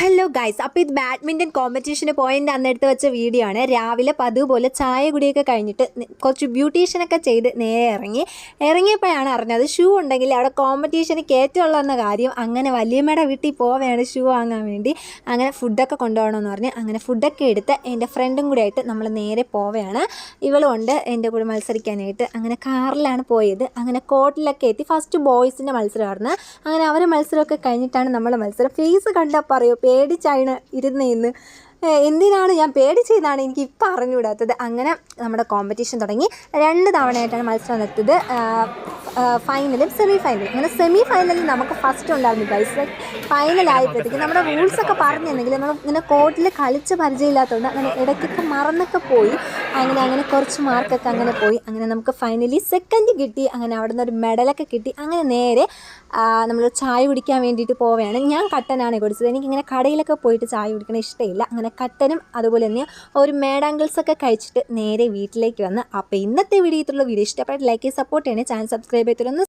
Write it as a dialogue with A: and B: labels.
A: Hello guys, അപ്പോൾ ഇത് badminton കോമ്പറ്റീഷന് പോയിൻ്റെ അന്നെടുത്ത് വെച്ച വീഡിയോ ആണ്. രാവിലെ പതിവ് പോലെ ചായ കുടിയൊക്കെ കഴിഞ്ഞിട്ട് കുറച്ച് ബ്യൂട്ടീഷ്യനൊക്കെ ചെയ്ത് നേരെ ഇറങ്ങിയപ്പോഴാണ് അറിഞ്ഞത് ഷൂ ഉണ്ടെങ്കിൽ അവിടെ കോമ്പറ്റീഷന് കയറ്റുള്ളതെന്ന കാര്യം. അങ്ങനെ വലിയമ്മയുടെ വീട്ടിൽ പോവുകയാണ് ഷൂ വാങ്ങാൻ വേണ്ടി. അങ്ങനെ ഫുഡൊക്കെ കൊണ്ടുപോകണമെന്ന് പറഞ്ഞ് അങ്ങനെ ഫുഡൊക്കെ എടുത്ത് എൻ്റെ ഫ്രണ്ടും കൂടെ ആയിട്ട് നമ്മൾ നേരെ പോവുകയാണ്. ഇവളും ഉണ്ട് എൻ്റെ കൂടെ മത്സരിക്കാനായിട്ട്. അങ്ങനെ കാറിലാണ് പോയത്. അങ്ങനെ കോർട്ടിലൊക്കെ എത്തി. ഫസ്റ്റ് ബോയ്സിൻ്റെ മത്സരമായിരുന്നു. അങ്ങനെ അവരെ മത്സരമൊക്കെ കഴിഞ്ഞിട്ടാണ് നമ്മളെ മത്സരം. ഫേസ് കണ്ടാൽ പറയൂ പേടിച്ചാണ് ഇരുന്നേന്ന്. എന്തിനാണ് ഞാൻ പേടിച്ചതാണ് എനിക്ക് ഇപ്പം അറിഞ്ഞുകൂടാത്തത്. അങ്ങനെ നമ്മുടെ കോമ്പറ്റീഷൻ തുടങ്ങി. 2 തവണയായിട്ടാണ് മത്സരം നടത്തിയത്, ഫൈനലും സെമി ഫൈനലും. അങ്ങനെ സെമി ഫൈനലിൽ നമുക്ക് ഫസ്റ്റ് ഉണ്ടായിരുന്നു ഗൈസ്. ഫൈനലായപ്പോഴത്തേക്ക് നമ്മുടെ റൂൾസൊക്കെ പറഞ്ഞിരുന്നെങ്കിൽ നമ്മൾ ഇങ്ങനെ കോർട്ടിൽ കളിച്ച് പരിചയമില്ലാത്തതുകൊണ്ട് അങ്ങനെ ഇടയ്ക്കൊക്കെ മറന്നൊക്കെ പോയി. അങ്ങനെ കുറച്ച് മാർക്കൊക്കെ അങ്ങനെ പോയി. അങ്ങനെ നമുക്ക് ഫൈനലി സെക്കൻഡ് കിട്ടി. അങ്ങനെ അവിടെ നിന്ന് ഒരു മെഡലൊക്കെ കിട്ടി. അങ്ങനെ നേരെ നമ്മൾ ചായ കുടിക്കാൻ വേണ്ടിയിട്ട് പോവുകയാണ്. ഞാൻ കട്ടനാണ് കുടിച്ചത്. എനിക്കിങ്ങനെ കടയിലൊക്കെ പോയിട്ട് ചായ കുടിക്കണ ഇഷ്ടമില്ല. അങ്ങനെ കട്ടനും അതുപോലെ തന്നെ ഒരു മേഡാങ്കിൾസൊക്കെ കഴിച്ചിട്ട് നേരെ വീട്ടിലേക്ക് വന്ന്. അപ്പോൾ ഇന്നത്തെ വീഡിയോ ഇഷ്ടപ്പെട്ട് ലൈക്ക് സപ്പോർട്ട് ചെയ്യണേ. Channel subscribe ചെയ്തിട്ടൊന്ന്